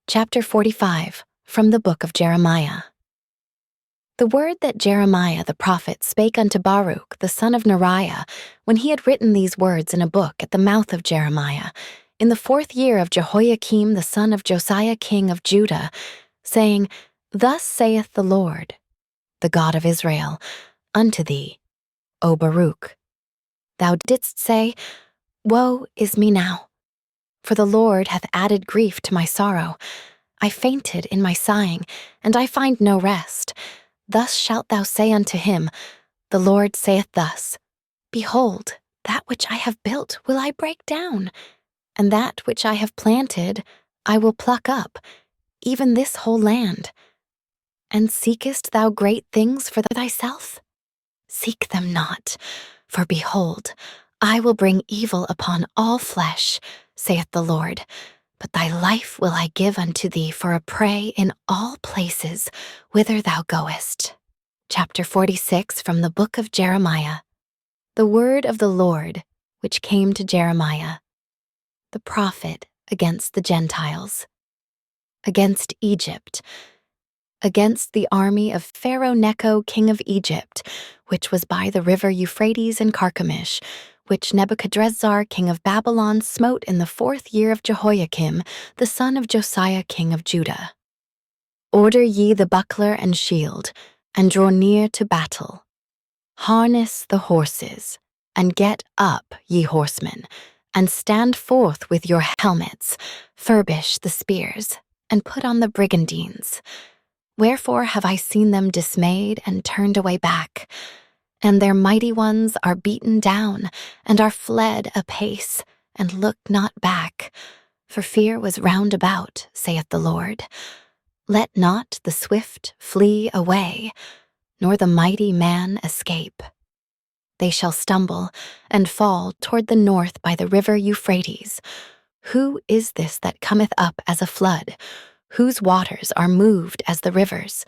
Chapter 45 from the book of Jeremiah. The word that Jeremiah the prophet spake unto Baruch the son of Neriah, when he had written these words in a book at the mouth of Jeremiah, in the 4th year of Jehoiakim the son of Josiah king of Judah, saying, Thus saith the Lord, the God of Israel, unto thee, O Baruch. Thou didst say, Woe is me now, for the Lord hath added grief to my sorrow. I fainted in my sighing, and I find no rest. Thus shalt thou say unto him, The Lord saith thus, Behold, that which I have built will I break down, and that which I have planted I will pluck up, even this whole land. And seekest thou great things for thyself? Seek them not, for behold, I will bring evil upon all flesh, saith the Lord. But thy life will I give unto thee for a prey in all places whither thou goest. Chapter 46 from the book of Jeremiah. The word of the Lord, which came to Jeremiah, the prophet against the Gentiles, against Egypt, against the army of Pharaoh Necho king of Egypt, which was by the river Euphrates and Carchemish, which Nebuchadrezzar king of Babylon smote in the 4th year of Jehoiakim, the son of Josiah king of Judah. Order ye the buckler and shield, and draw near to battle. Harness the horses, and get up, ye horsemen, and stand forth with your helmets, furbish the spears, and put on the brigandines. Wherefore have I seen them dismayed and turned away back, and their mighty ones are beaten down, and are fled apace, and look not back, for fear was round about, saith the Lord. Let not the swift flee away, nor the mighty man escape. They shall stumble and fall toward the north by the river Euphrates. Who is this that cometh up as a flood, whose waters are moved as the rivers?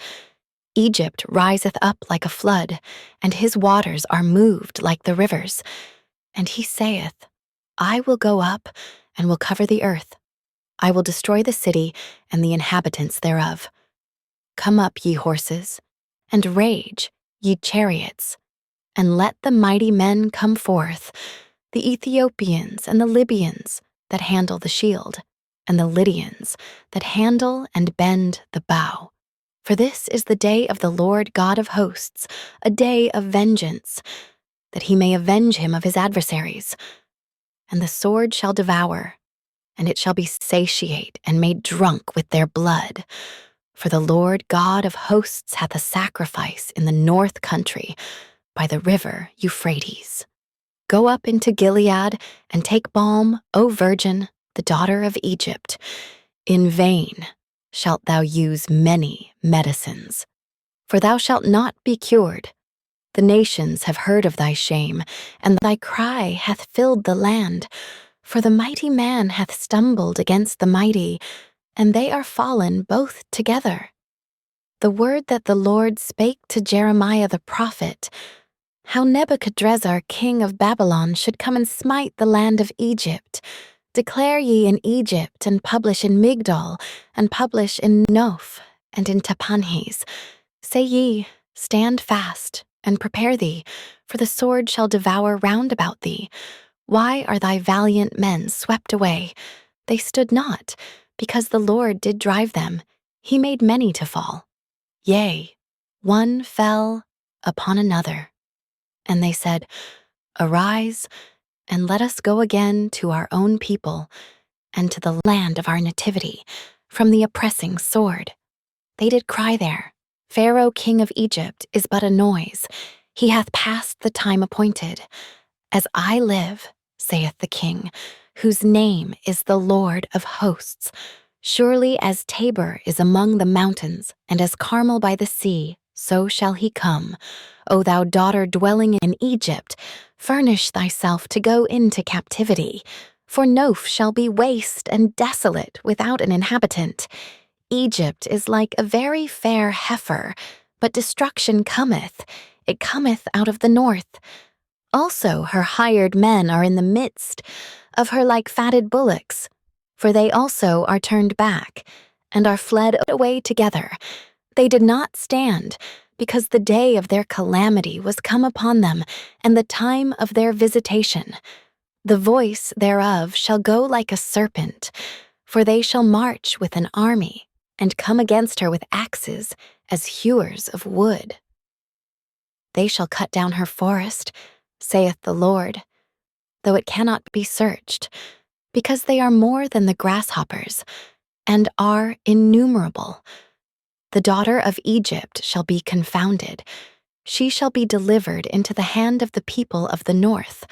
Egypt riseth up like a flood, and his waters are moved like the rivers. And he saith, I will go up, and will cover the earth. I will destroy the city and the inhabitants thereof. Come up, ye horses, and rage, ye chariots, and let the mighty men come forth, the Ethiopians and the Libyans that handle the shield, and the Lydians that handle and bend the bow. For this is the day of the Lord God of hosts, a day of vengeance, that he may avenge him of his adversaries. And the sword shall devour, and it shall be satiate and made drunk with their blood. For the Lord God of hosts hath a sacrifice in the north country, by the river Euphrates. Go up into Gilead, and take balm, O virgin, the daughter of Egypt. In vain shalt thou use many medicines, for thou shalt not be cured. The nations have heard of thy shame, and thy cry hath filled the land. For the mighty man hath stumbled against the mighty, and they are fallen both together. The word that the Lord spake to Jeremiah the prophet, how Nebuchadrezzar king of Babylon should come and smite the land of Egypt. Declare ye in Egypt, and publish in Migdol, and publish in Noph, and in Tahpanhes. Say ye, stand fast, and prepare thee, for the sword shall devour round about thee. Why are thy valiant men swept away? They stood not, because the Lord did drive them. He made many to fall. Yea, one fell upon another. And they said, Arise, and let us go again to our own people, and to the land of our nativity, from the oppressing sword. They did cry there, Pharaoh king of Egypt is but a noise. He hath passed the time appointed. As I live, saith the king, whose name is the Lord of hosts, surely as Tabor is among the mountains, and as Carmel by the sea, so shall he come. O thou daughter dwelling in Egypt, furnish thyself to go into captivity. For Noph shall be waste and desolate without an inhabitant. Egypt is like a very fair heifer, but destruction cometh. It cometh out of the north. Also her hired men are in the midst of her like fatted bullocks, for they also are turned back, and are fled away together. They did not stand, because the day of their calamity was come upon them, and the time of their visitation. The voice thereof shall go like a serpent, for they shall march with an army, and come against her with axes, as hewers of wood. They shall cut down her forest, saith the Lord, though it cannot be searched, because they are more than the grasshoppers, and are innumerable. The daughter of Egypt shall be confounded. She shall be delivered into the hand of the people of the north.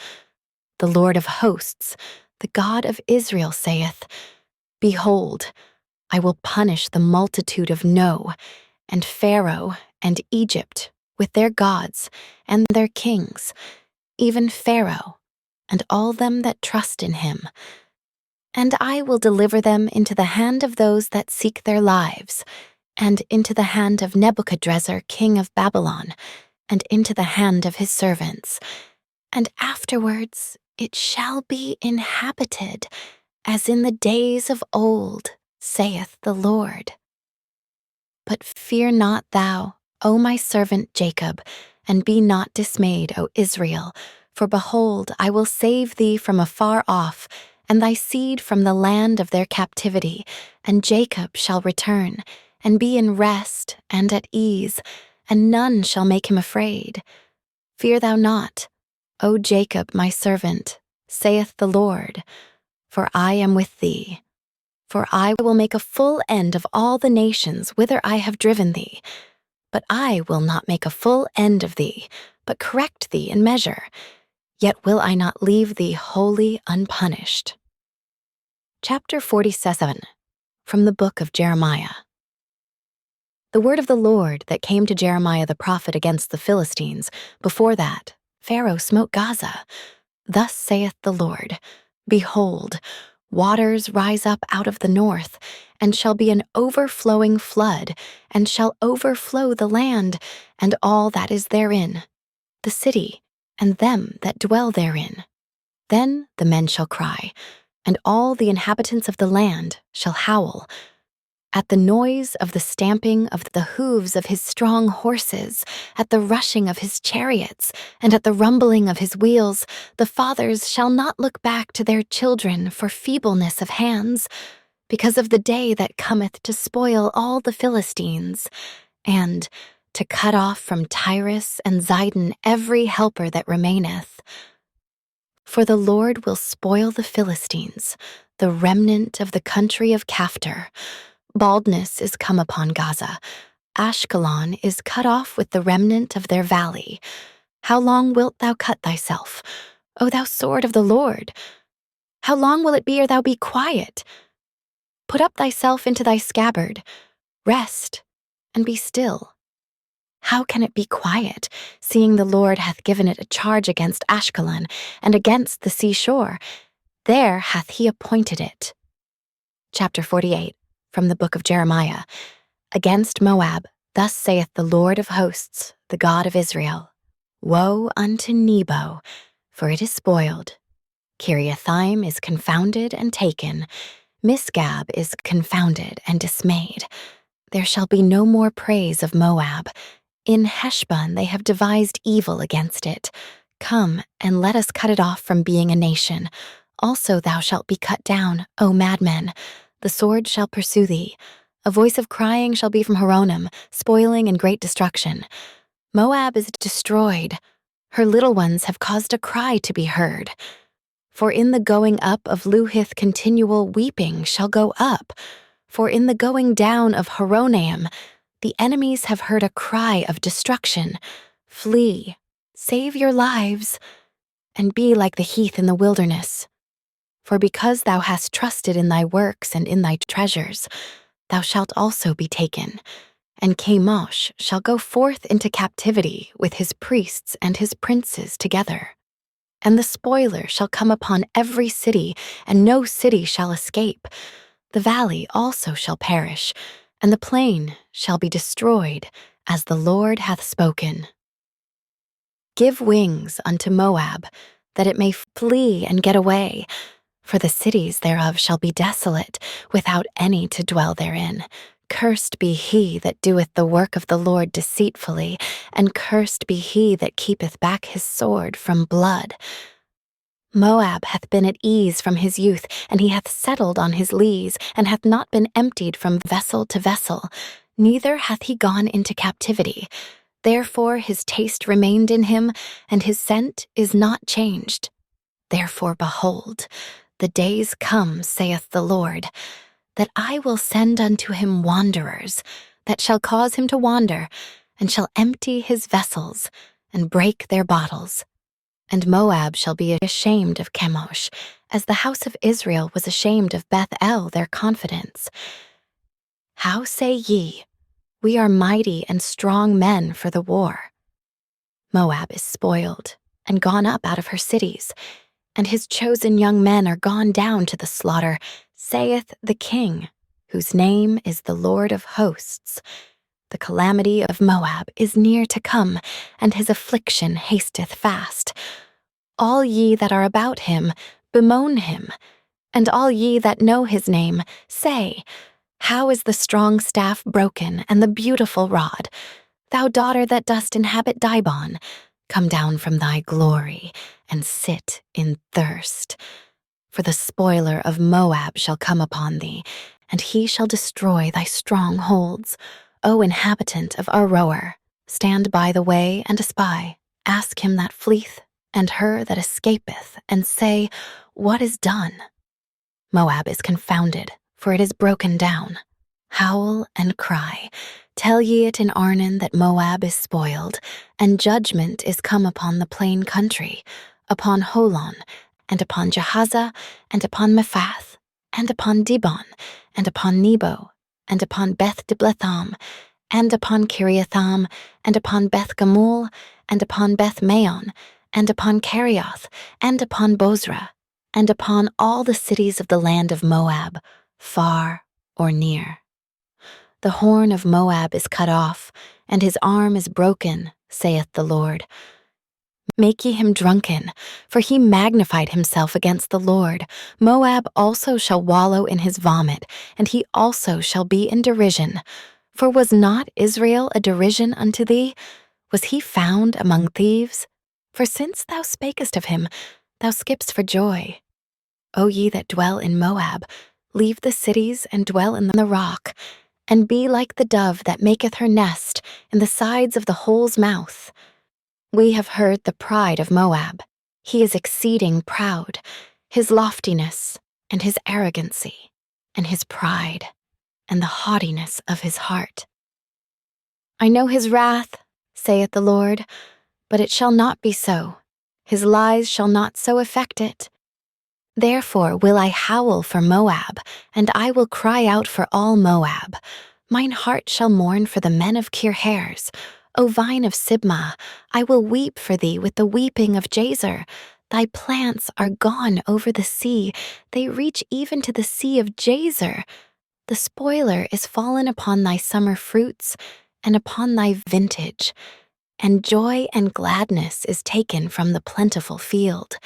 The Lord of hosts, the God of Israel, saith, Behold, I will punish the multitude of No, and Pharaoh and Egypt with their gods and their kings, even Pharaoh and all them that trust in him. And I will deliver them into the hand of those that seek their lives, and into the hand of Nebuchadrezzar king of Babylon, and into the hand of his servants. And afterwards it shall be inhabited, as in the days of old, saith the Lord. But fear not thou, O my servant Jacob, and be not dismayed, O Israel, for behold, I will save thee from afar off, and thy seed from the land of their captivity, and Jacob shall return, and be in rest and at ease, and none shall make him afraid. Fear thou not, O Jacob my servant, saith the Lord, for I am with thee. For I will make a full end of all the nations whither I have driven thee. But I will not make a full end of thee, but correct thee in measure. Yet will I not leave thee wholly unpunished. Chapter 47, from the book of Jeremiah. The word of the Lord that came to Jeremiah the prophet against the Philistines. Before that, Pharaoh smote Gaza. Thus saith the Lord, Behold, waters rise up out of the north, and shall be an overflowing flood, and shall overflow the land, and all that is therein, the city, and them that dwell therein. Then the men shall cry, and all the inhabitants of the land shall howl, at the noise of the stamping of the hooves of his strong horses, at the rushing of his chariots, and at the rumbling of his wheels. The fathers shall not look back to their children for feebleness of hands, because of the day that cometh to spoil all the Philistines, and to cut off from Tyrus and Zidon every helper that remaineth. For the Lord will spoil the Philistines, the remnant of the country of Caphtor. Baldness is come upon Gaza. Ashkelon is cut off with the remnant of their valley. How long wilt thou cut thyself, O thou sword of the Lord? How long will it be ere thou be quiet? Put up thyself into thy scabbard. Rest, and be still. How can it be quiet, seeing the Lord hath given it a charge against Ashkelon, and against the seashore? There hath he appointed it. Chapter 48. From the book of Jeremiah. Against Moab, thus saith the Lord of hosts, the God of Israel. Woe unto Nebo, for it is spoiled. Kiriathaim is confounded and taken. Misgab is confounded and dismayed. There shall be no more praise of Moab. In Heshbon they have devised evil against it. Come, and let us cut it off from being a nation. Also thou shalt be cut down, O madmen. The sword shall pursue thee. A voice of crying shall be from Horonim, spoiling and great destruction. Moab is destroyed. Her little ones have caused a cry to be heard. For in the going up of Luhith continual weeping shall go up. For in the going down of Horonaim, the enemies have heard a cry of destruction. Flee, save your lives, and be like the heath in the wilderness. For because thou hast trusted in thy works and in thy treasures, thou shalt also be taken. And Chemosh shall go forth into captivity with his priests and his princes together. And the spoiler shall come upon every city, and no city shall escape. The valley also shall perish, and the plain shall be destroyed, as the Lord hath spoken. Give wings unto Moab, that it may flee and get away. For the cities thereof shall be desolate, without any to dwell therein. Cursed be he that doeth the work of the Lord deceitfully, and cursed be he that keepeth back his sword from blood. Moab hath been at ease from his youth, and he hath settled on his lees, and hath not been emptied from vessel to vessel, neither hath he gone into captivity. Therefore his taste remained in him, and his scent is not changed. Therefore, behold, the days come, saith the Lord, that I will send unto him wanderers, that shall cause him to wander, and shall empty his vessels, and break their bottles. And Moab shall be ashamed of Chemosh, as the house of Israel was ashamed of Beth-el, their confidence. How say ye, we are mighty and strong men for the war? Moab is spoiled, and gone up out of her cities, and his chosen young men are gone down to the slaughter, saith the King, whose name is the Lord of hosts. The calamity of Moab is near to come, and his affliction hasteth fast. All ye that are about him, bemoan him, and all ye that know his name, say, how is the strong staff broken, and the beautiful rod? Thou daughter that dost inhabit Dibon, come down from thy glory, and sit in thirst. For the spoiler of Moab shall come upon thee, and he shall destroy thy strongholds. O inhabitant of Aroer, stand by the way and espy. Ask him that fleeth, and her that escapeth, and say, what is done? Moab is confounded, for it is broken down. Howl and cry. Tell ye it in Arnon that Moab is spoiled, and judgment is come upon the plain country, upon Holon, and upon Jahaza, and upon Mephath, and upon Dibon, and upon Nebo, and upon Beth-Diblatham, and upon Kiriatham, and upon Beth-Gamul, and upon Beth-Maon, and upon Kerioth, and upon Bozrah, and upon all the cities of the land of Moab, far or near. The horn of Moab is cut off, and his arm is broken, saith the Lord. Make ye him drunken, for he magnified himself against the Lord. Moab also shall wallow in his vomit, and he also shall be in derision. For was not Israel a derision unto thee? Was he found among thieves? For since thou spakest of him, thou skippest for joy. O ye that dwell in Moab, leave the cities and dwell in the rock, and be like the dove that maketh her nest in the sides of the hole's mouth. We have heard the pride of Moab. He is exceeding proud, his loftiness, and his arrogancy, and his pride, and the haughtiness of his heart. I know his wrath, saith the Lord, but it shall not be so. His lies shall not so affect it. Therefore will I howl for Moab, and I will cry out for all Moab. Mine heart shall mourn for the men of Kirhares. O vine of Sibmah, I will weep for thee with the weeping of Jazer. Thy plants are gone over the sea, they reach even to the sea of Jazer. The spoiler is fallen upon thy summer fruits, and upon thy vintage, and joy and gladness is taken from the plentiful field,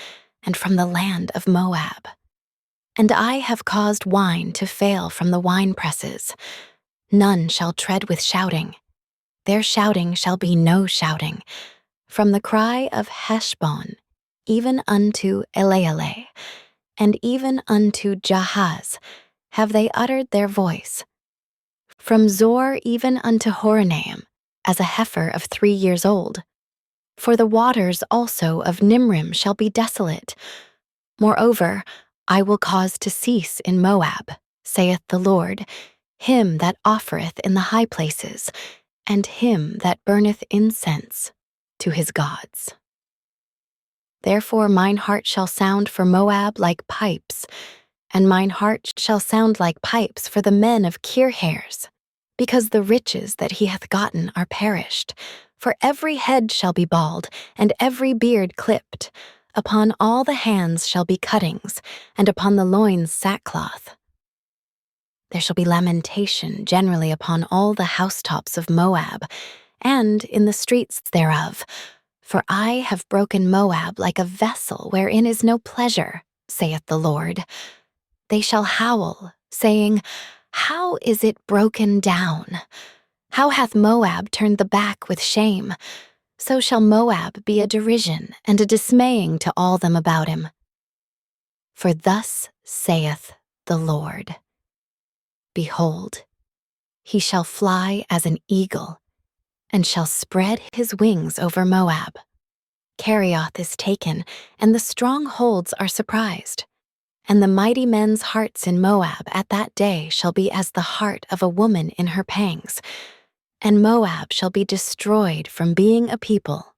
and from the land of Moab. And I have caused wine to fail from the winepresses. None shall tread with shouting. Their shouting shall be no shouting. From the cry of Heshbon, even unto Elealeh, and even unto Jahaz, have they uttered their voice. From Zor even unto Horonaim, as a heifer of 3 years old. For the waters also of Nimrim shall be desolate. Moreover, I will cause to cease in Moab, saith the Lord, him that offereth in the high places, and him that burneth incense to his gods. Therefore mine heart shall sound for Moab like pipes, and mine heart shall sound like pipes for the men of Kirhares, because the riches that he hath gotten are perished. For every head shall be bald, and every beard clipped. Upon all the hands shall be cuttings, and upon the loins sackcloth. There shall be lamentation generally upon all the housetops of Moab, and in the streets thereof. For I have broken Moab like a vessel wherein is no pleasure, saith the Lord. They shall howl, saying, How is it broken down? How hath Moab turned the back with shame? So shall Moab be a derision and a dismaying to all them about him. For thus saith the Lord, Behold, he shall fly as an eagle, and shall spread his wings over Moab. Kerioth is taken, and the strongholds are surprised. And the mighty men's hearts in Moab at that day shall be as the heart of a woman in her pangs. And Moab shall be destroyed from being a people,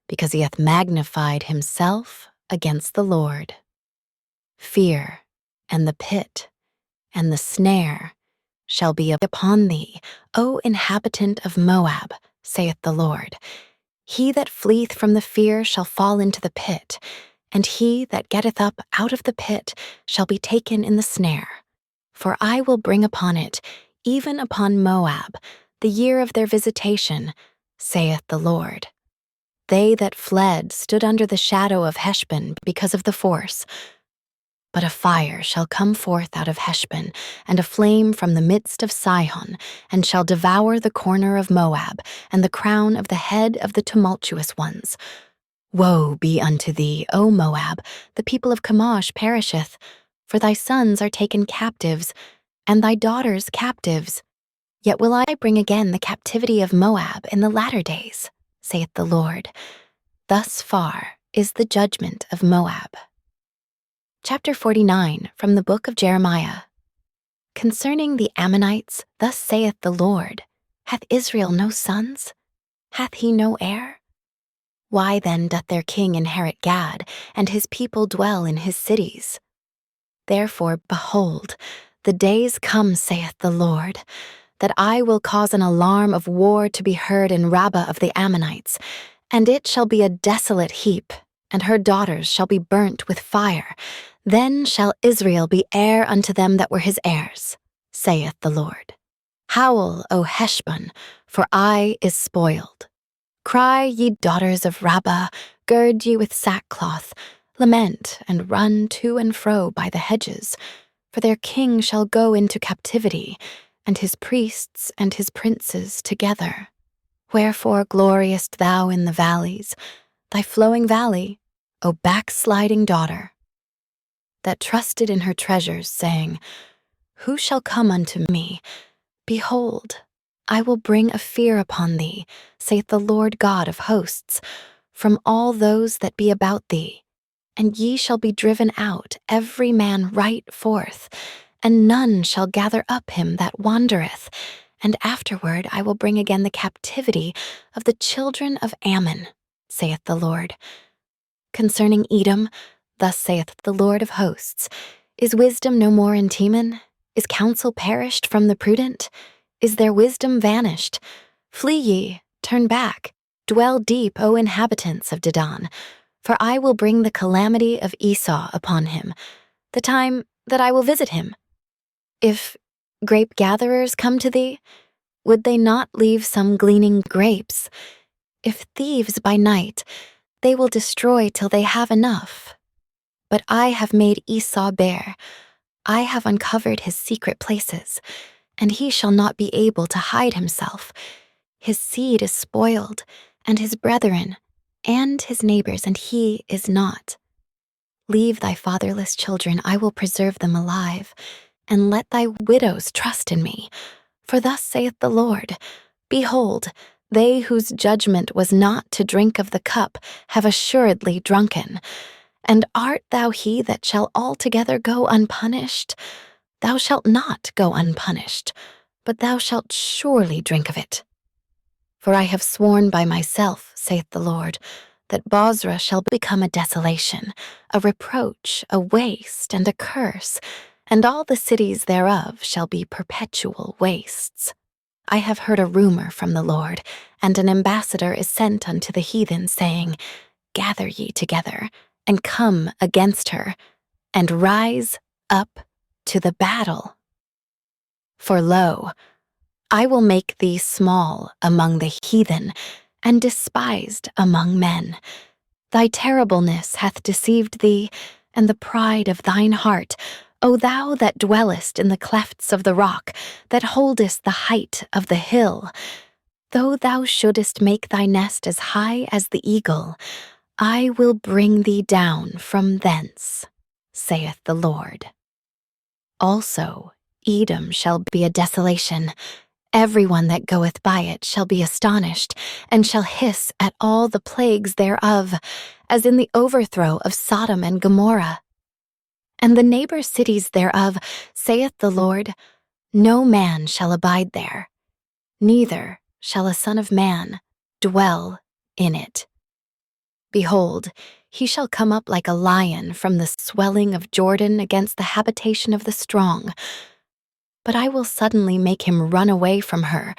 because he hath magnified himself against the Lord. Fear, and the pit, and the snare shall be upon thee, O inhabitant of Moab, saith the Lord. He that fleeth from the fear shall fall into the pit, and he that getteth up out of the pit shall be taken in the snare. For I will bring upon it, even upon Moab, the year of their visitation, saith the Lord. They that fled stood under the shadow of Heshbon because of the force. But a fire shall come forth out of Heshbon, and a flame from the midst of Sihon, and shall devour the corner of Moab, and the crown of the head of the tumultuous ones. Woe be unto thee, O Moab, the people of Chemosh perisheth, for thy sons are taken captives, and thy daughters captives. Yet will I bring again the captivity of Moab in the latter days, saith the Lord. Thus far is the judgment of Moab. Chapter 49 from the book of Jeremiah. Concerning the Ammonites, thus saith the Lord, Hath Israel no sons? Hath he no heir? Why then doth their king inherit Gad, and his people dwell in his cities? Therefore, behold, the days come, saith the Lord, that I will cause an alarm of war to be heard in Rabbah of the Ammonites, and it shall be a desolate heap, and her daughters shall be burnt with fire. Then shall Israel be heir unto them that were his heirs, saith the Lord. Howl, O Heshbon, for Ai is spoiled. Cry, ye daughters of Rabbah, gird ye with sackcloth, lament and run to and fro by the hedges, for their king shall go into captivity, and his priests and his princes together. Wherefore gloriest thou in the valleys, thy flowing valley, O backsliding daughter, that trusted in her treasures, saying, Who shall come unto me? Behold, I will bring a fear upon thee, saith the Lord God of hosts, from all those that be about thee. And ye shall be driven out, every man right forth, and none shall gather up him that wandereth. And afterward I will bring again the captivity of the children of Ammon, saith the Lord. Concerning Edom, thus saith the Lord of hosts, Is wisdom no more in Teman? Is counsel perished from the prudent? Is their wisdom vanished? Flee ye, turn back, dwell deep, O inhabitants of Dedan, for I will bring the calamity of Esau upon him, the time that I will visit him. If grape gatherers come to thee, would they not leave some gleaning grapes? If thieves by night, they will destroy till they have enough. But I have made Esau bare, I have uncovered his secret places, and he shall not be able to hide himself. His seed is spoiled, and his brethren, and his neighbors, and he is not. Leave thy fatherless children, I will preserve them alive, and let thy widows trust in me. For thus saith the Lord, Behold, they whose judgment was not to drink of the cup have assuredly drunken. And art thou he that shall altogether go unpunished? Thou shalt not go unpunished, but thou shalt surely drink of it. For I have sworn by myself, saith the Lord, that Bozrah shall become a desolation, a reproach, a waste, and a curse, and all the cities thereof shall be perpetual wastes. I have heard a rumor from the Lord, and an ambassador is sent unto the heathen, saying, Gather ye together, and come against her, and rise up to the battle. For lo, I will make thee small among the heathen, and despised among men. Thy terribleness hath deceived thee, and the pride of thine heart, O thou that dwellest in the clefts of the rock, that holdest the height of the hill. Though thou shouldest make thy nest as high as the eagle, I will bring thee down from thence, saith the Lord. Also, Edom shall be a desolation. Everyone that goeth by it shall be astonished, and shall hiss at all the plagues thereof, as in the overthrow of Sodom and Gomorrah. And the neighbor cities thereof, saith the Lord, no man shall abide there, neither shall a son of man dwell in it. Behold, he shall come up like a lion from the swelling of Jordan against the habitation of the strong. But I will suddenly make him run away from her.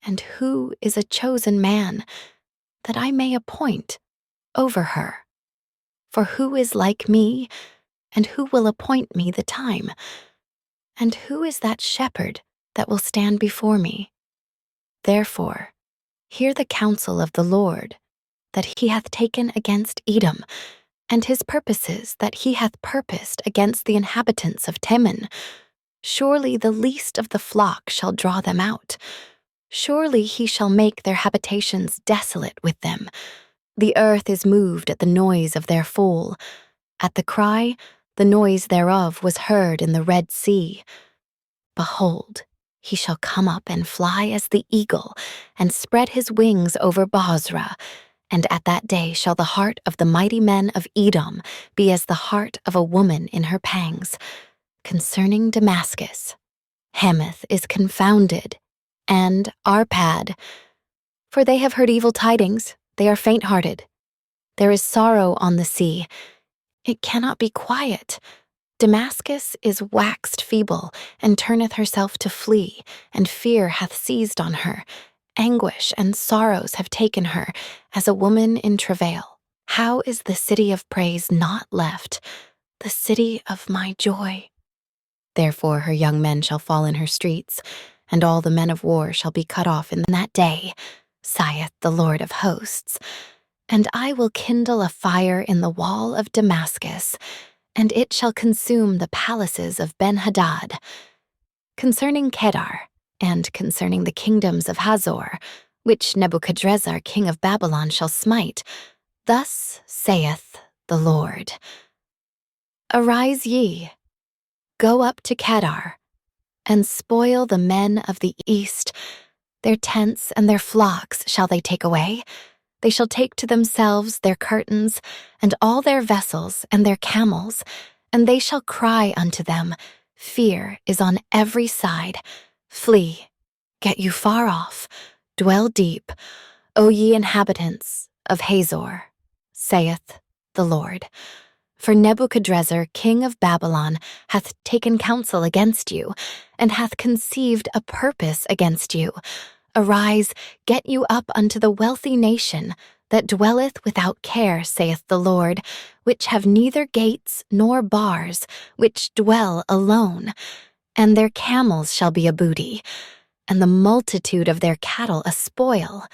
And who is a chosen man, that I may appoint over her? For who is like me, and who will appoint me the time? And who is that shepherd that will stand before me? Therefore, hear the counsel of the Lord, that he hath taken against Edom, and his purposes that he hath purposed against the inhabitants of Teman. Surely the least of the flock shall draw them out. Surely he shall make their habitations desolate with them. The earth is moved at the noise of their fall. At the cry, the noise thereof was heard in the Red Sea. Behold, he shall come up and fly as the eagle, and spread his wings over Bozrah. And at that day shall the heart of the mighty men of Edom be as the heart of a woman in her pangs. Concerning Damascus, Hamath is confounded, and Arpad. For they have heard evil tidings, they are faint-hearted. There is sorrow on the sea, it cannot be quiet. Damascus is waxed feeble, and turneth herself to flee, and fear hath seized on her. Anguish and sorrows have taken her, as a woman in travail. How is the city of praise not left, the city of my joy? Therefore her young men shall fall in her streets, and all the men of war shall be cut off in that day, saith the Lord of hosts. And I will kindle a fire in the wall of Damascus, and it shall consume the palaces of Ben-Hadad. Concerning Kedar, and concerning the kingdoms of Hazor, which Nebuchadrezzar king of Babylon shall smite, thus saith the Lord. Arise ye, go up to Kedar, and spoil the men of the east. Their tents and their flocks shall they take away. They shall take to themselves their curtains, and all their vessels and their camels, and they shall cry unto them, fear is on every side. Flee, get you far off, dwell deep, O ye inhabitants of Hazor, saith the Lord. For Nebuchadrezzar king of Babylon hath taken counsel against you, and hath conceived a purpose against you. Arise, get you up unto the wealthy nation that dwelleth without care, saith the Lord, which have neither gates nor bars, which dwell alone. And their camels shall be a booty, and the multitude of their cattle a spoil.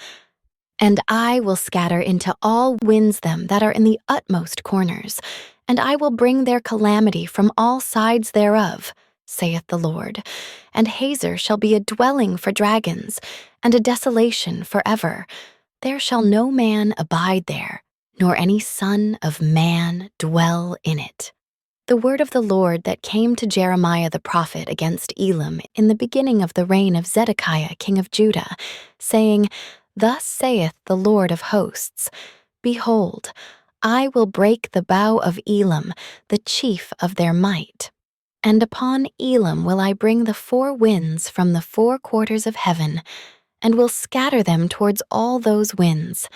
And I will scatter into all winds them that are in the utmost corners, and I will bring their calamity from all sides thereof, saith the Lord. And Hazor shall be a dwelling for dragons, and a desolation forever. There shall no man abide there, nor any son of man dwell in it. The word of the Lord that came to Jeremiah the prophet against Elam in the beginning of the reign of Zedekiah king of Judah, saying, Thus saith the Lord of hosts, Behold, I will break the bow of Elam, the chief of their might. And upon Elam will I bring the four winds from the four quarters of heaven, and will scatter them towards all those winds.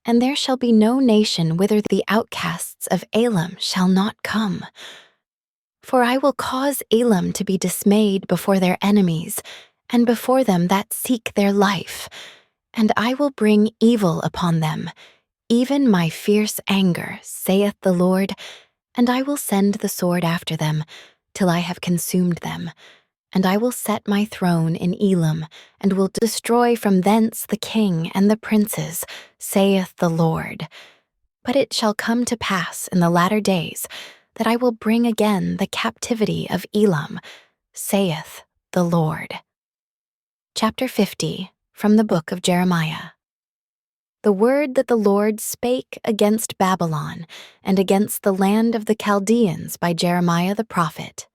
And there shall be no nation whither the outcasts of Elam shall not come. For I will cause Elam to be dismayed before their enemies, and before them that seek their life. And I will bring evil upon them, even my fierce anger, saith the Lord, and I will send the sword after them, till I have consumed them. And I will set my throne in Elam, and will destroy from thence the king and the princes, saith the Lord. But it shall come to pass in the latter days that I will bring again the captivity of Elam, saith the Lord. Chapter 50 from the book of Jeremiah. The word that the Lord spake against Babylon and against the land of the Chaldeans by Jeremiah the prophet.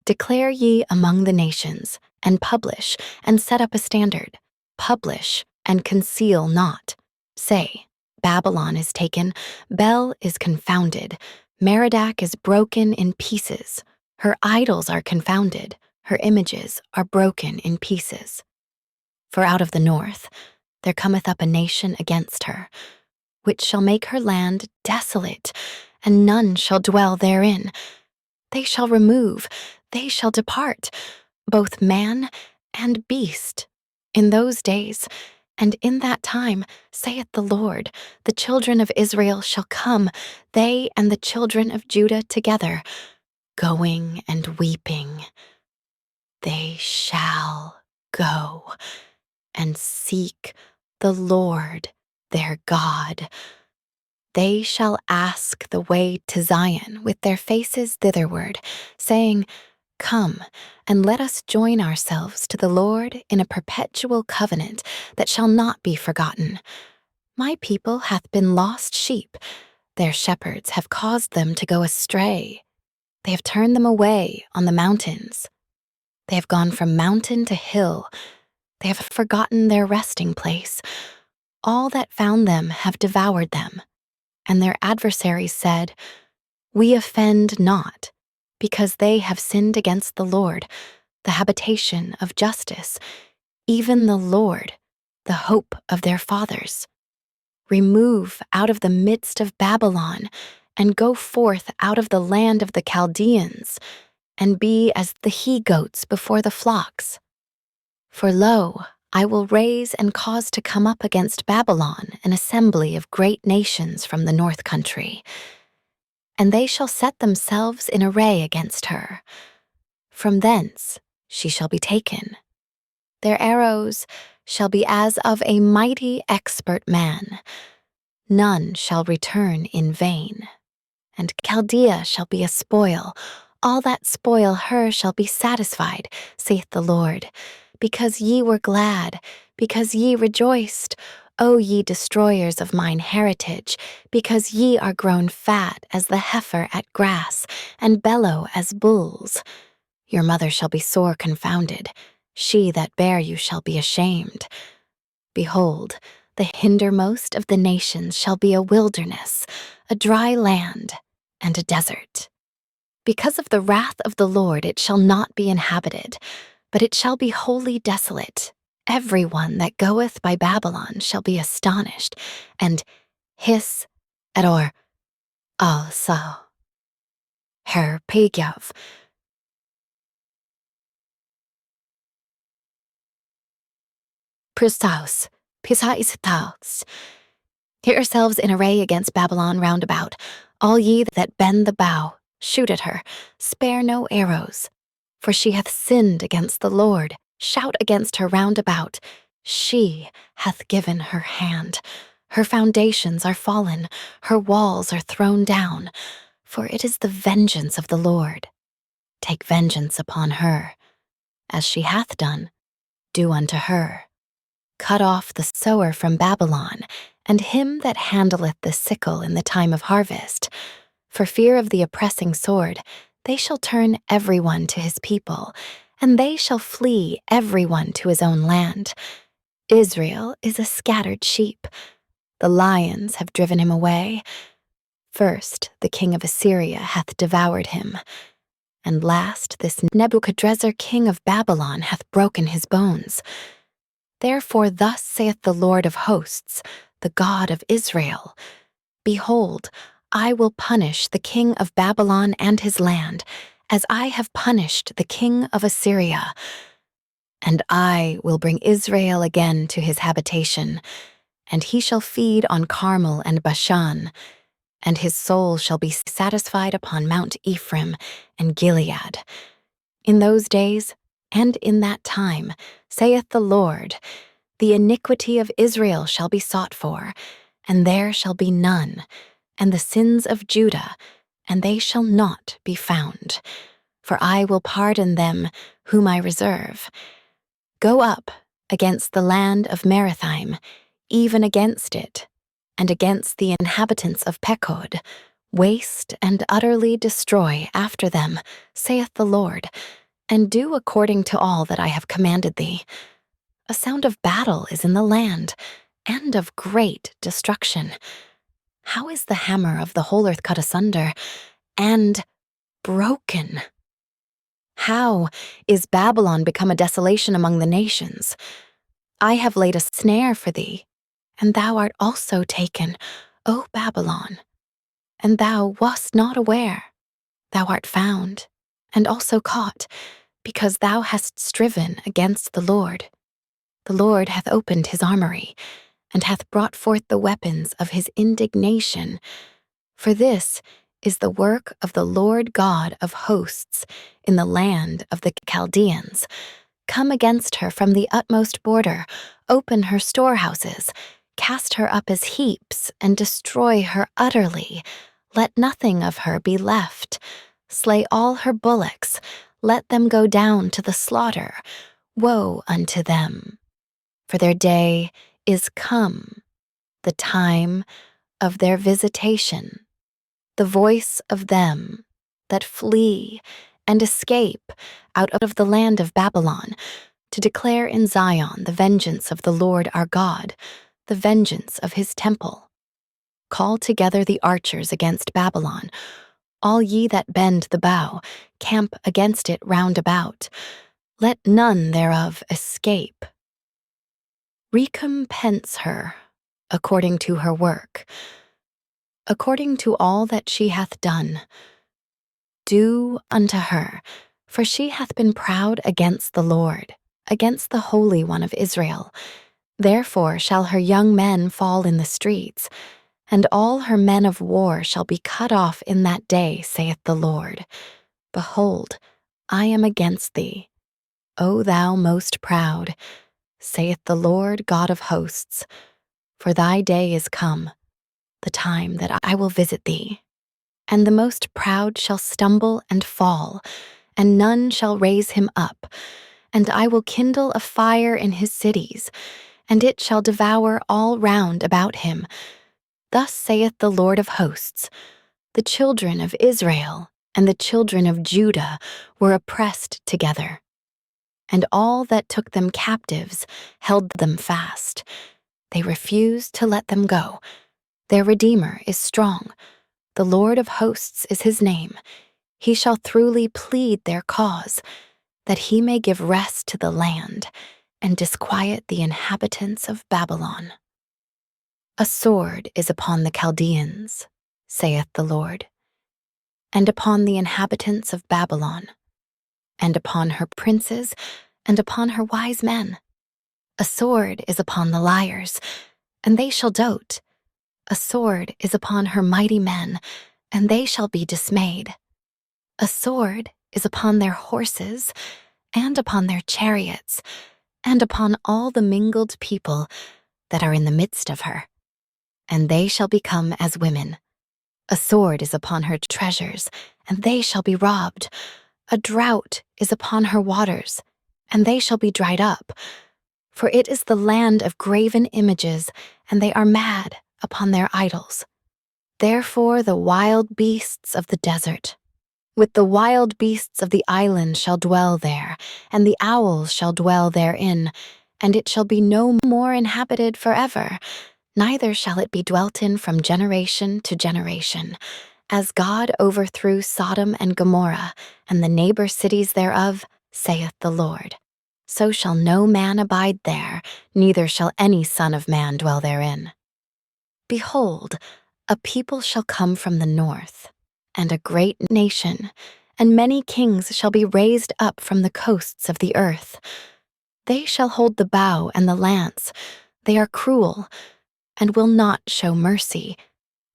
Declare ye among the nations, and publish, and set up a standard. Publish, and conceal not. Say, Babylon is taken, Bel is confounded, Merodach is broken in pieces. Her idols are confounded, her images are broken in pieces. For out of the north there cometh up a nation against her, which shall make her land desolate, and none shall dwell therein. They shall remove, they shall depart, both man and beast. In those days, and in that time, saith the Lord, the children of Israel shall come, they and the children of Judah together, going and weeping. They shall go and seek the Lord their God. They shall ask the way to Zion with their faces thitherward, saying, Come, and let us join ourselves to the Lord in a perpetual covenant that shall not be forgotten. My people hath been lost sheep. Their shepherds have caused them to go astray. They have turned them away on the mountains. They have gone from mountain to hill. They have forgotten their resting place. All that found them have devoured them. And their adversaries said, We offend not, because they have sinned against the Lord, the habitation of justice, even the Lord, the hope of their fathers. Remove out of the midst of Babylon, and go forth out of the land of the Chaldeans, and be as the he-goats before the flocks. For lo, I will raise and cause to come up against Babylon an assembly of great nations from the north country, and they shall set themselves in array against her. From thence she shall be taken. Their arrows shall be as of a mighty expert man. None shall return in vain. And Chaldea shall be a spoil. All that spoil her shall be satisfied, saith the Lord. Because ye were glad, because ye rejoiced, O ye destroyers of mine heritage, because ye are grown fat as the heifer at grass, and bellow as bulls. Your mother shall be sore confounded, she that bare you shall be ashamed. Behold, the hindermost of the nations shall be a wilderness, a dry land, and a desert. Because of the wrath of the Lord it shall not be inhabited, but it shall be wholly desolate. Every one that goeth by Babylon shall be astonished, and hiss at also. Her Pegyav. Pristaus, Pisaistaus. Get yourselves in array against Babylon round about. All ye that bend the bow, shoot at her, spare no arrows. For she hath sinned against the Lord. Shout against her round about. She hath given her hand. Her foundations are fallen, her walls are thrown down. For it is the vengeance of the Lord. Take vengeance upon her. As she hath done, do unto her. Cut off the sower from Babylon, and him that handleth the sickle in the time of harvest. For fear of the oppressing sword, they shall turn every one to his people, and they shall flee every one to his own land. Israel is a scattered sheep. The lions have driven him away. First, the king of Assyria hath devoured him, and last this Nebuchadrezzar king of Babylon hath broken his bones. Therefore thus saith the Lord of hosts, the God of Israel, Behold, I will punish the king of Babylon and his land, as I have punished the king of Assyria. And I will bring Israel again to his habitation, and he shall feed on Carmel and Bashan, and his soul shall be satisfied upon Mount Ephraim and Gilead. In those days, and in that time, saith the Lord, the iniquity of Israel shall be sought for, and there shall be none, and the sins of Judah, and they shall not be found. For I will pardon them whom I reserve. Go up against the land of Merathaim, even against it, and against the inhabitants of Pekod. Waste and utterly destroy after them, saith the Lord, and do according to all that I have commanded thee. A sound of battle is in the land, and of great destruction. How is the hammer of the whole earth cut asunder, and broken? How is Babylon become a desolation among the nations? I have laid a snare for thee, and thou art also taken, O Babylon. And thou wast not aware. Thou art found, and also caught, because thou hast striven against the Lord. The Lord hath opened his armory, and hath brought forth the weapons of his indignation. For this is the work of the Lord God of hosts in the land of the Chaldeans. Come against her from the utmost border, open her storehouses, cast her up as heaps, and destroy her utterly. Let nothing of her be left. Slay all her bullocks, let them go down to the slaughter. Woe unto them! For their day is come, the time of their visitation. The voice of them that flee and escape out of the land of Babylon, to declare in Zion the vengeance of the Lord our God, the vengeance of his temple. Call together the archers against Babylon, all ye that bend the bow, camp against it round about. Let none thereof escape. Recompense her according to her work, according to all that she hath done. Do unto her, for she hath been proud against the Lord, against the Holy One of Israel. Therefore shall her young men fall in the streets, and all her men of war shall be cut off in that day, saith the Lord. Behold, I am against thee, O thou most proud, saith the Lord God of hosts. For thy day is come, the time that I will visit thee. And the most proud shall stumble and fall, and none shall raise him up. And I will kindle a fire in his cities, and it shall devour all round about him. Thus saith the Lord of hosts, the children of Israel and the children of Judah were oppressed together, and all that took them captives held them fast. They refused to let them go. Their Redeemer is strong. The Lord of hosts is his name. He shall throughly plead their cause, that he may give rest to the land and disquiet the inhabitants of Babylon. A sword is upon the Chaldeans, saith the Lord, and upon the inhabitants of Babylon, and upon her princes, and upon her wise men. A sword is upon the liars, and they shall dote. A sword is upon her mighty men, and they shall be dismayed. A sword is upon their horses, and upon their chariots, and upon all the mingled people that are in the midst of her. And they shall become as women. A sword is upon her treasures, and they shall be robbed. A drought is upon her waters, and they shall be dried up. For it is the land of graven images, and they are mad upon their idols. Therefore the wild beasts of the desert, with the wild beasts of the island shall dwell there, and the owls shall dwell therein, and it shall be no more inhabited forever, neither shall it be dwelt in from generation to generation. As God overthrew Sodom and Gomorrah, and the neighbor cities thereof, saith the Lord, so shall no man abide there, neither shall any son of man dwell therein. Behold, a people shall come from the north, and a great nation, and many kings shall be raised up from the coasts of the earth. They shall hold the bow and the lance. They are cruel, and will not show mercy.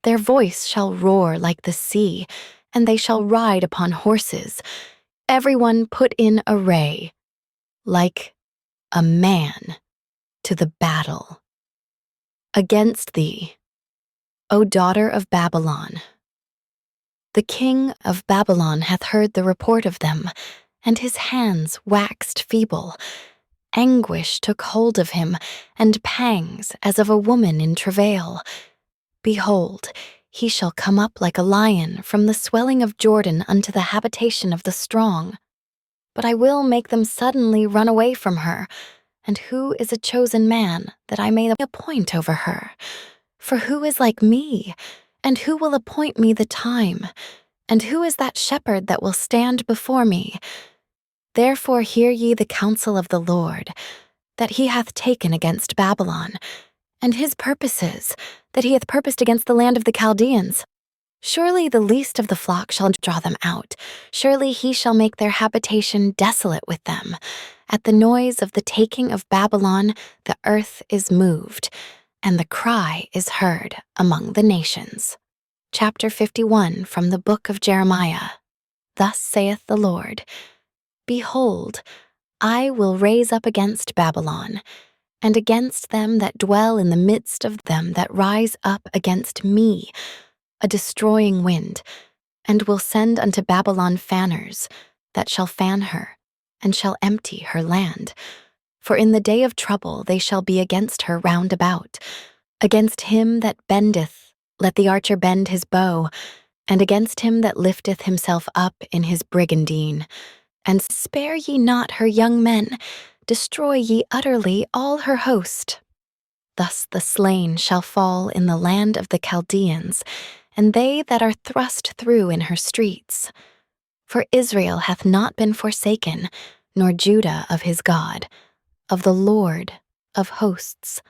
Their voice shall roar like the sea, and they shall ride upon horses, everyone put in array, like a man to the battle. Against thee, O daughter of Babylon. The king of Babylon hath heard the report of them, and his hands waxed feeble. Anguish took hold of him, and pangs as of a woman in travail. Behold, he shall come up like a lion from the swelling of Jordan unto the habitation of the strong. But I will make them suddenly run away from her. And who is a chosen man, that I may appoint over her? For who is like me? And who will appoint me the time? And who is that shepherd that will stand before me? Therefore hear ye the counsel of the Lord, that he hath taken against Babylon, and his purposes, that he hath purposed against the land of the Chaldeans. Surely the least of the flock shall draw them out. Surely he shall make their habitation desolate with them. At the noise of the taking of Babylon, the earth is moved, and the cry is heard among the nations. Chapter 51 from the book of Jeremiah. Thus saith the Lord, Behold, I will raise up against Babylon, and against them that dwell in the midst of them that rise up against me, a destroying wind, and will send unto Babylon fanners, that shall fan her, and shall empty her land. For in the day of trouble they shall be against her round about. Against him that bendeth, let the archer bend his bow, and against him that lifteth himself up in his brigandine. And spare ye not her young men, destroy ye utterly all her host. Thus the slain shall fall in the land of the Chaldeans, and they that are thrust through in her streets. For Israel hath not been forsaken, nor Judah of his God, of the Lord of hosts.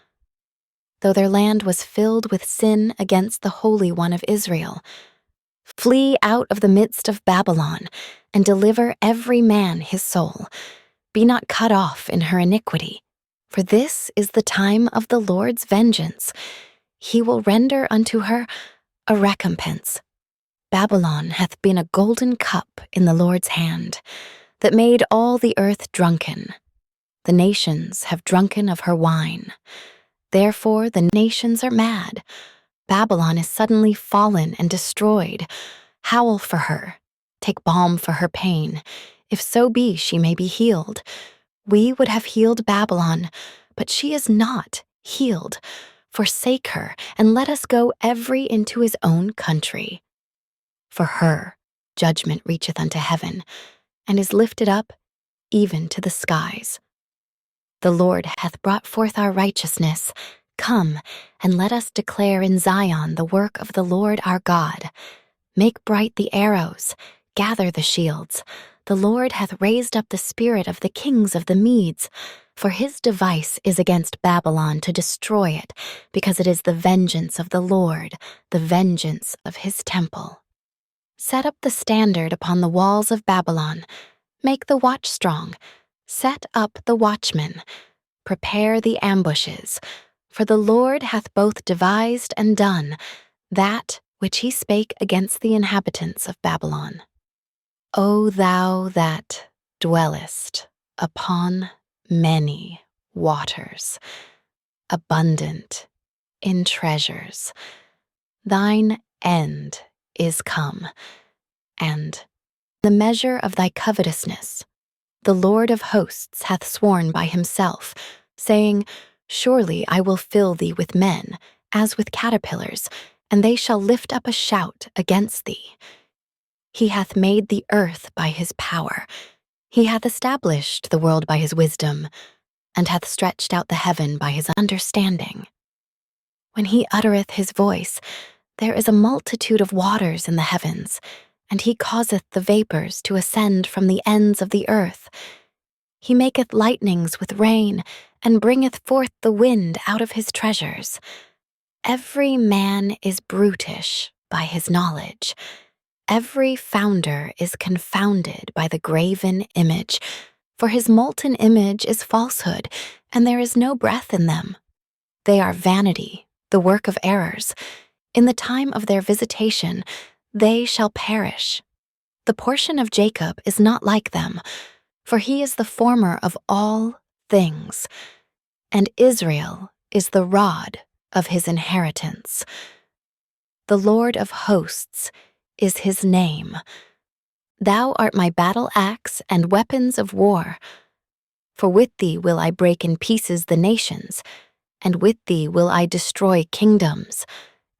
Though their land was filled with sin against the Holy One of Israel. Flee out of the midst of Babylon, and deliver every man his soul. Be not cut off in her iniquity, for this is the time of the Lord's vengeance. He will render unto her a recompense. Babylon hath been a golden cup in the Lord's hand, that made all the earth drunken. The nations have drunken of her wine. Therefore the nations are mad. Babylon is suddenly fallen and destroyed. Howl for her. Take balm for her pain. If so be she may be healed. We would have healed Babylon, but she is not healed. Forsake her, and let us go every into his own country. For her judgment reacheth unto heaven, and is lifted up even to the skies. The Lord hath brought forth our righteousness. Come, and let us declare in Zion the work of the Lord our God. Make bright the arrows, gather the shields. The Lord hath raised up the spirit of the kings of the Medes, for his device is against Babylon to destroy it, because it is the vengeance of the Lord, the vengeance of his temple. Set up the standard upon the walls of Babylon. Make the watch strong. Set up the watchmen. Prepare the ambushes. For the Lord hath both devised and done that which he spake against the inhabitants of Babylon. O thou that dwellest upon many waters, abundant in treasures, thine end is come, and the measure of thy covetousness. The Lord of hosts hath sworn by himself, saying, Surely I will fill thee with men, as with caterpillars, and they shall lift up a shout against thee. He hath made the earth by his power. He hath established the world by his wisdom, and hath stretched out the heaven by his understanding. When he uttereth his voice, there is a multitude of waters in the heavens, and he causeth the vapors to ascend from the ends of the earth. He maketh lightnings with rain, and bringeth forth the wind out of his treasures. Every man is brutish by his knowledge. Every founder is confounded by the graven image, for his molten image is falsehood, and there is no breath in them. They are vanity, the work of errors. In the time of their visitation, they shall perish. The portion of Jacob is not like them, for he is the former of all things, and Israel is the rod of his inheritance. The Lord of hosts is his name. Thou art my battle axe and weapons of war. For with thee will I break in pieces the nations, and with thee will I destroy kingdoms,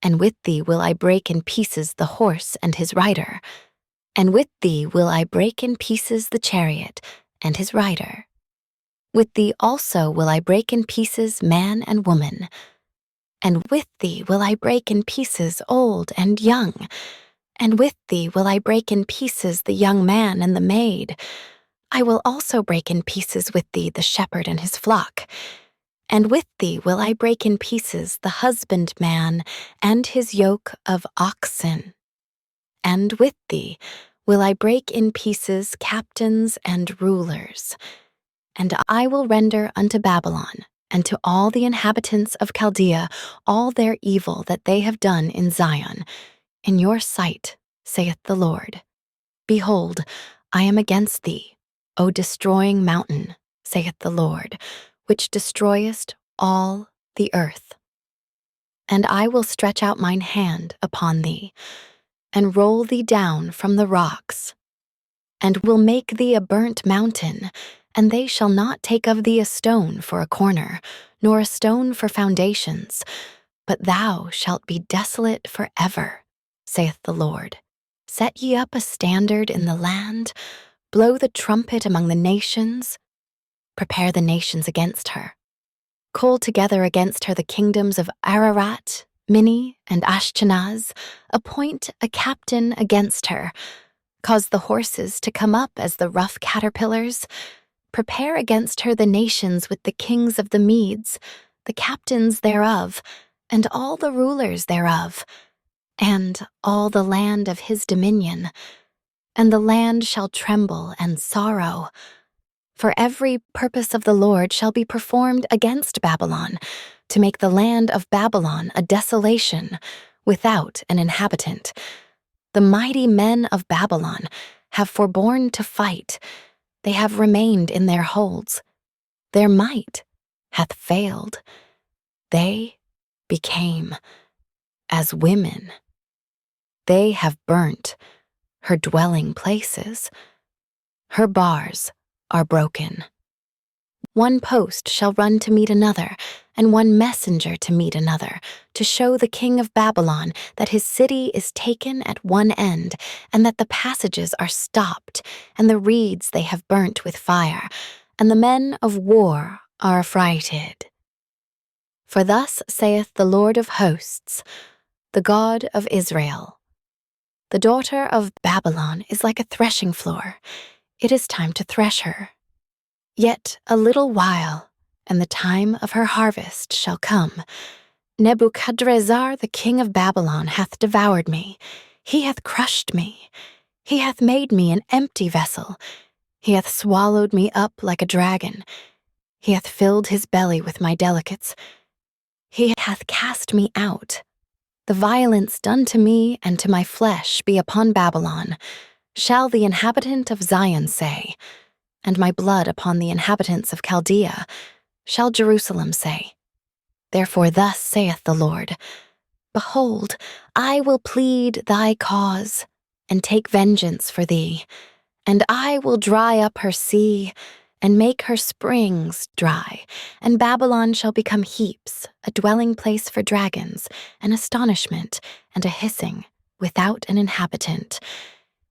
and with thee will I break in pieces the horse and his rider, and with thee will I break in pieces the chariot and his rider. With thee also will I break in pieces man and woman, and with thee will I break in pieces old and young, and with thee will I break in pieces the young man and the maid. I will also break in pieces with thee the shepherd and his flock, and with thee will I break in pieces the husbandman and his yoke of oxen. And with thee will I break in pieces captains and rulers. And I will render unto Babylon and to all the inhabitants of Chaldea all their evil that they have done in Zion, in your sight, saith the Lord. Behold, I am against thee, O destroying mountain, saith the Lord, which destroyest all the earth. And I will stretch out mine hand upon thee, and roll thee down from the rocks, and will make thee a burnt mountain, and they shall not take of thee a stone for a corner, nor a stone for foundations, but thou shalt be desolate forever, saith the Lord. Set ye up a standard in the land, blow the trumpet among the nations, prepare the nations against her. Call together against her the kingdoms of Ararat, Minni, and Ashkenaz, appoint a captain against her, cause the horses to come up as the rough caterpillars, prepare against her the nations with the kings of the Medes, the captains thereof, and all the rulers thereof, and all the land of his dominion. And the land shall tremble and sorrow. For every purpose of the Lord shall be performed against Babylon, to make the land of Babylon a desolation, without an inhabitant. The mighty men of Babylon have forborne to fight, they have remained in their holds. Their might hath failed. They became as women. They have burnt her dwelling places. Her bars are broken. One post shall run to meet another, and one messenger to meet another, to show the king of Babylon that his city is taken at one end, and that the passages are stopped, and the reeds they have burnt with fire, and the men of war are affrighted. For thus saith the Lord of hosts, the God of Israel, the daughter of Babylon is like a threshing floor. It is time to thresh her. Yet a little while, and the time of her harvest shall come. Nebuchadrezzar the king of Babylon hath devoured me. He hath crushed me. He hath made me an empty vessel. He hath swallowed me up like a dragon. He hath filled his belly with my delicates. He hath cast me out. The violence done to me and to my flesh be upon Babylon, shall the inhabitant of Zion say, and my blood upon the inhabitants of Chaldea, shall Jerusalem say. Therefore thus saith the Lord, Behold, I will plead thy cause, and take vengeance for thee, and I will dry up her sea, and make her springs dry, and Babylon shall become heaps, a dwelling place for dragons, an astonishment, and a hissing, without an inhabitant.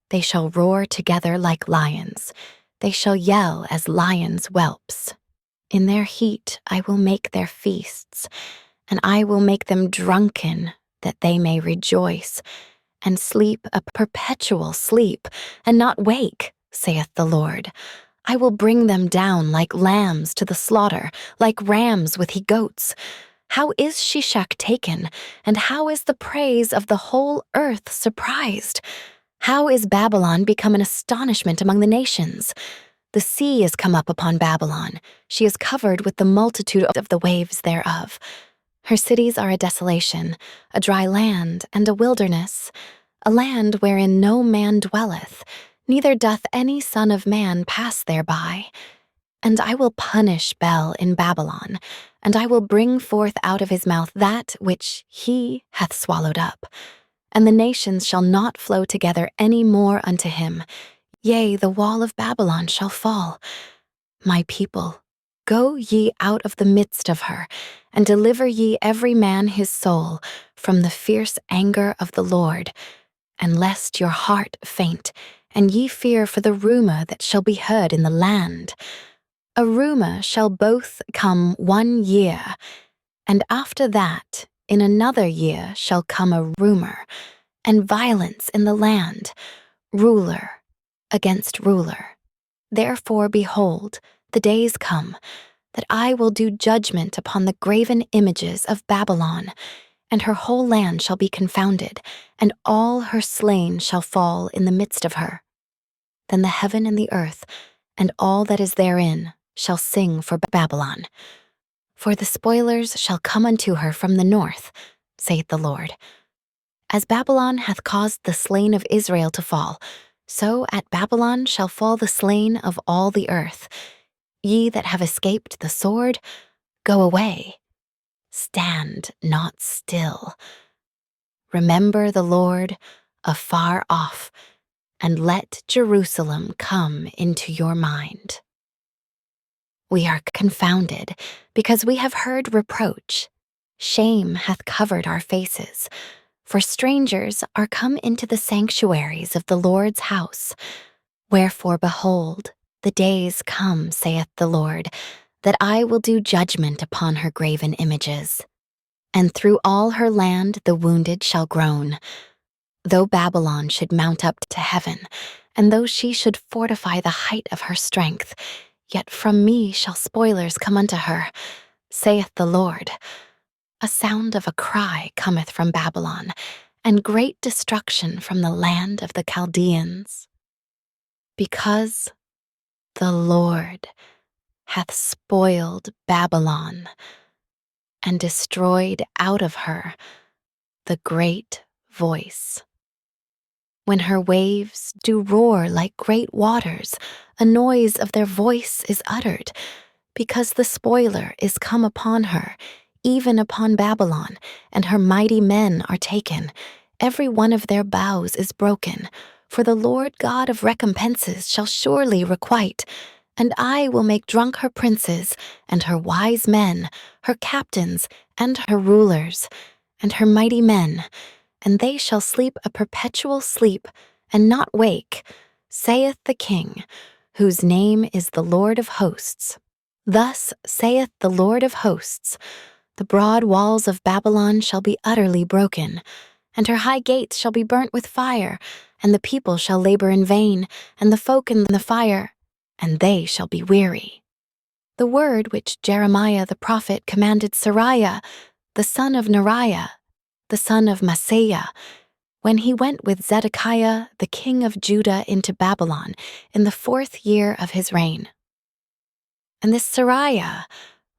They shall roar together like lions. They shall yell as lions' whelps. In their heat I will make their feasts, and I will make them drunken, that they may rejoice, and sleep a perpetual sleep, and not wake, saith the Lord. I will bring them down like lambs to the slaughter, like rams with he-goats. How is Shishak taken, and how is the praise of the whole earth surprised? How is Babylon become an astonishment among the nations? The sea is come up upon Babylon. She is covered with the multitude of the waves thereof. Her cities are a desolation, a dry land, and a wilderness, a land wherein no man dwelleth, neither doth any son of man pass thereby. And I will punish Bel in Babylon, and I will bring forth out of his mouth that which he hath swallowed up. and the nations shall not flow together any more unto him. Yea, the wall of Babylon shall fall. My people, go ye out of the midst of her, and deliver ye every man his soul from the fierce anger of the Lord, and lest your heart faint, and ye fear for the rumor that shall be heard in the land. A rumor shall both come 1 year, and after that, in another year shall come a rumor, and violence in the land, ruler against ruler. Therefore, behold, the days come, that I will do judgment upon the graven images of Babylon, and her whole land shall be confounded, and all her slain shall fall in the midst of her. Then the heaven and the earth, and all that is therein, shall sing for Babylon. For the spoilers shall come unto her from the north, saith the Lord. As Babylon hath caused the slain of Israel to fall, so at Babylon shall fall the slain of all the earth. Ye that have escaped the sword, go away. Stand not still. Remember the Lord afar off, and let Jerusalem come into your mind. We are confounded, because we have heard reproach. Shame hath covered our faces. For strangers are come into the sanctuaries of the Lord's house. Wherefore, behold, the days come, saith the Lord, that I will do judgment upon her graven images. And through all her land the wounded shall groan. Though Babylon should mount up to heaven, and though she should fortify the height of her strength, yet from me shall spoilers come unto her, saith the Lord. A sound of a cry cometh from Babylon, and great destruction from the land of the Chaldeans. Because the Lord hath spoiled Babylon, and destroyed out of her the great voice. When her waves do roar like great waters, a noise of their voice is uttered, because the spoiler is come upon her, even upon Babylon, and her mighty men are taken. Every one of their bows is broken, for the Lord God of recompenses shall surely requite. And I will make drunk her princes, and her wise men, her captains, and her rulers, and her mighty men, and they shall sleep a perpetual sleep, and not wake, saith the King, whose name is the Lord of hosts. Thus saith the Lord of hosts, the broad walls of Babylon shall be utterly broken, and her high gates shall be burnt with fire, and the people shall labor in vain, and the folk in the fire, and they shall be weary. The word which Jeremiah the prophet commanded Seraiah, the son of Neriah, the son of Maaseiah, when he went with Zedekiah the king of Judah into Babylon in the 4th year of his reign. And this Seraiah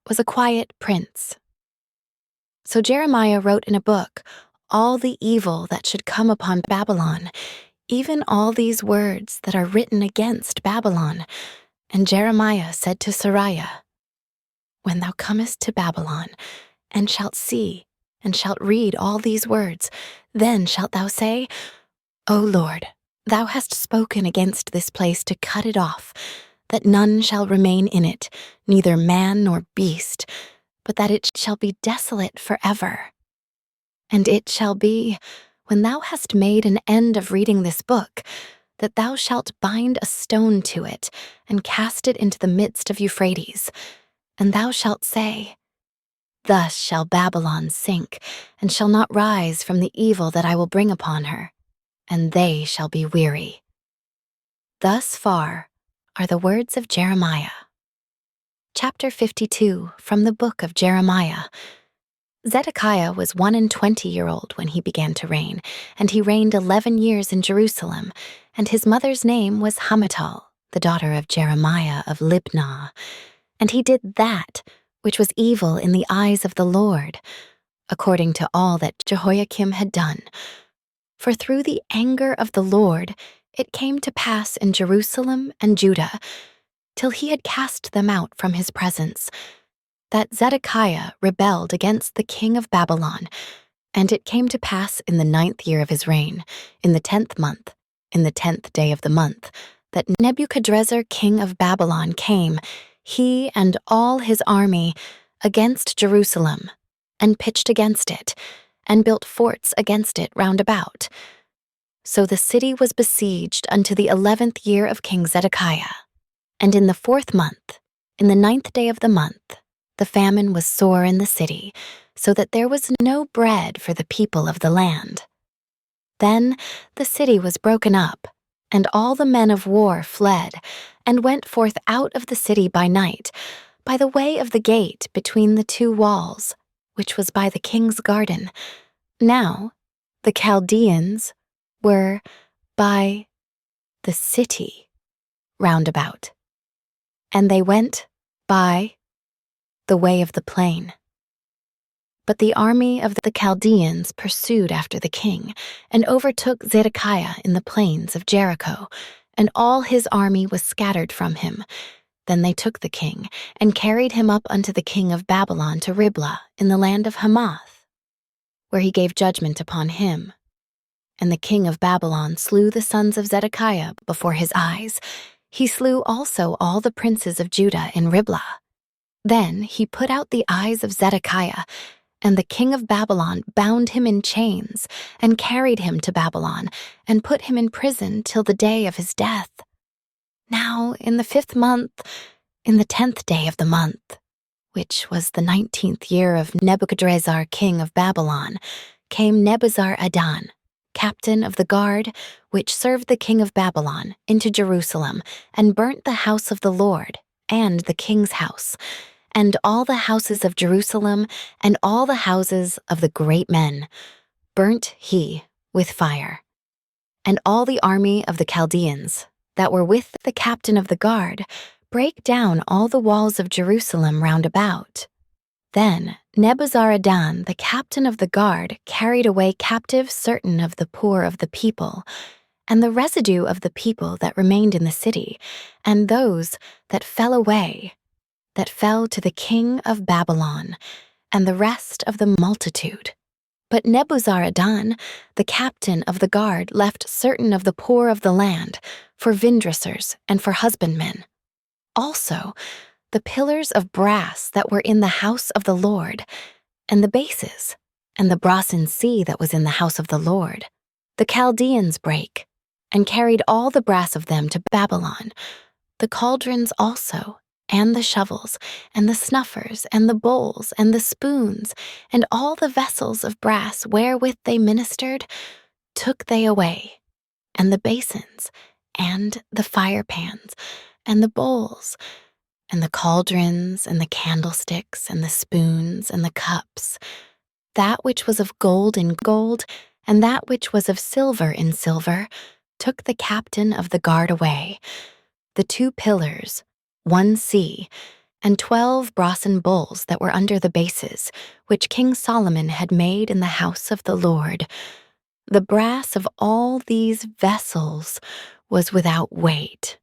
was a quiet prince. So Jeremiah wrote in a book all the evil that should come upon Babylon, even all these words that are written against Babylon. And Jeremiah said to Seraiah, When thou comest to Babylon, and shalt see, and shalt read all these words, then shalt thou say, O Lord, thou hast spoken against this place to cut it off, that none shall remain in it, neither man nor beast, but that it shall be desolate forever. And it shall be, when thou hast made an end of reading this book, that thou shalt bind a stone to it, and cast it into the midst of Euphrates, and thou shalt say, Thus shall Babylon sink, and shall not rise from the evil that I will bring upon her, and they shall be weary. Thus far are the words of Jeremiah. Chapter 52 from the book of Jeremiah. Zedekiah was 21-year-old when he began to reign, and he reigned 11 years in Jerusalem, and his mother's name was Hamutal, the daughter of Jeremiah of Libnah. And he did that which was evil in the eyes of the Lord, according to all that Jehoiakim had done. For through the anger of the Lord it came to pass in Jerusalem and Judah, till he had cast them out from his presence, that Zedekiah rebelled against the king of Babylon, And it came to pass in the 9th year of his reign, in the 10th month, in the 10th day of the month, that Nebuchadrezzar king of Babylon came, he and all his army, against Jerusalem, and pitched against it, and built forts against it round about. So the city was besieged unto the 11th year of King Zedekiah. And in the 4th month, in the 9th day of the month, the famine was sore in the city, so that there was no bread for the people of the land. Then the city was broken up, and all the men of war fled, and went forth out of the city by night, by the way of the gate between the two walls, which was by the king's garden. Now the Chaldeans were by the city round about, and they went by the way of the plain. But the army of the Chaldeans pursued after the king, and overtook Zedekiah in the plains of Jericho, and all his army was scattered from him. Then they took the king, and carried him up unto the king of Babylon to Riblah in the land of Hamath, where he gave judgment upon him. And the king of Babylon slew the sons of Zedekiah before his eyes. He slew also all the princes of Judah in Riblah. Then he put out the eyes of Zedekiah, and the king of Babylon bound him in chains, and carried him to Babylon, and put him in prison till the day of his death. Now in the 5th month, in the 10th day of the month, which was the 19th year of Nebuchadrezzar king of Babylon, came Nebuzaradan, captain of the guard, which served the king of Babylon, into Jerusalem, and burnt the house of the Lord, and the king's house, and all the houses of Jerusalem, and all the houses of the great men, burnt he with fire. And all the army of the Chaldeans, that were with the captain of the guard, brake down all the walls of Jerusalem round about. Then Nebuzaradan, the captain of the guard, carried away captive certain of the poor of the people, and the residue of the people that remained in the city, and those that fell away, that fell to the king of Babylon, and the rest of the multitude. But Nebuzaradan, the captain of the guard, left certain of the poor of the land for vindressers and for husbandmen. Also the pillars of brass that were in the house of the Lord, and the bases, and the brasen sea that was in the house of the Lord, the Chaldeans brake, and carried all the brass of them to Babylon, the cauldrons also, and the shovels, and the snuffers, and the bowls, and the spoons, and all the vessels of brass wherewith they ministered, took they away, and the basins, and the firepans, and the bowls, and the cauldrons, and the candlesticks, and the spoons, and the cups, that which was of gold in gold, and that which was of silver in silver, took the captain of the guard away. The 2 pillars, 1 sea, and 12 brasen bowls that were under the bases, which King Solomon had made in the house of the Lord. The brass of all these vessels was without weight.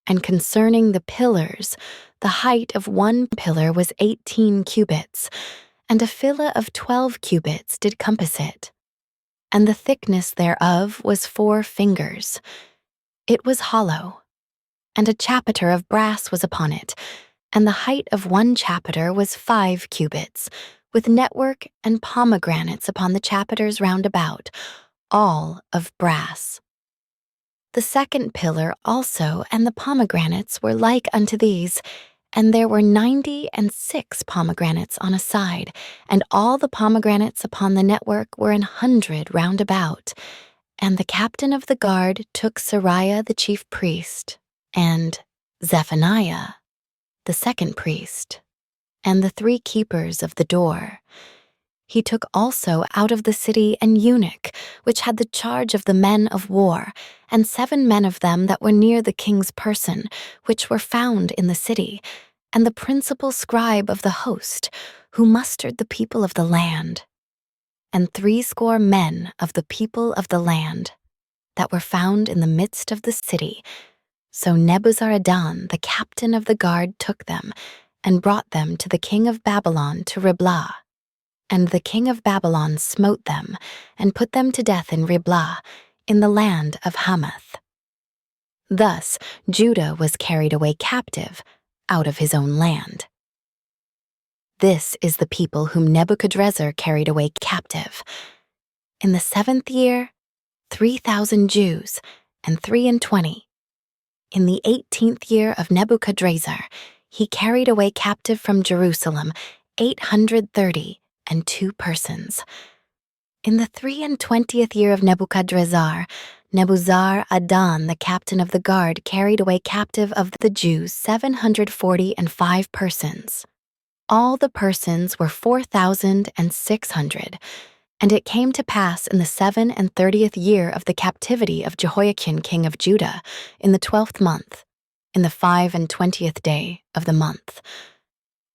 And concerning the pillars, the height of 1 pillar was 18 cubits, and a filla of 12 cubits did compass it. And the thickness thereof was 4 fingers. It was hollow, and a chapiter of brass was upon it, and the height of 1 chapiter was 5 cubits, with network and pomegranates upon the chapiters round about, all of brass. The 2nd pillar also and the pomegranates were like unto these, and there were 96 pomegranates on a side, and all the pomegranates upon the network were 100 round about. And the captain of the guard took Sariah the chief priest, and Zephaniah the 2nd priest, and the 3 keepers of the door. He took also out of the city an eunuch, which had the charge of the men of war, and 7 men of them that were near the king's person, which were found in the city, and the principal scribe of the host, who mustered the people of the land, and 60 men of the people of the land, that were found in the midst of the city. So Nebuzaradan, the captain of the guard, took them, and brought them to the king of Babylon to Riblah. And the king of Babylon smote them, and put them to death in Riblah, in the land of Hamath. Thus Judah was carried away captive out of his own land. This is the people whom Nebuchadrezzar carried away captive. In the 7th year, 3,000 Jews, and 23. In the 18th year of Nebuchadrezzar, he carried away captive from Jerusalem 832 persons. In the 23rd year of Nebuchadrezzar, Nebuzaradan, the captain of the guard, carried away captive of the Jews 745 persons. All the persons were 4,600. And it came to pass in the 37th year of the captivity of Jehoiakim king of Judah, in the 12th month, in the 25th day of the month,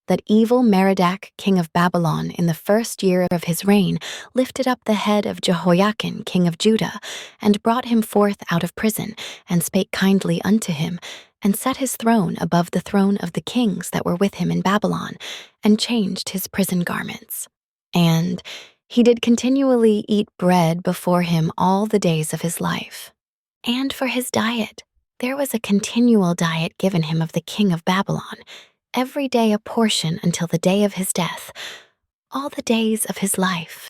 that evil Merodach king of Babylon in the 1st year of his reign lifted up the head of Jehoiakim king of Judah, and brought him forth out of prison, and spake kindly unto him, and set his throne above the throne of the kings that were with him in Babylon, and changed his prison garments. And he did continually eat bread before him all the days of his life. And for his diet, there was a continual diet given him of the king of Babylon, every day a portion until the day of his death, all the days of his life.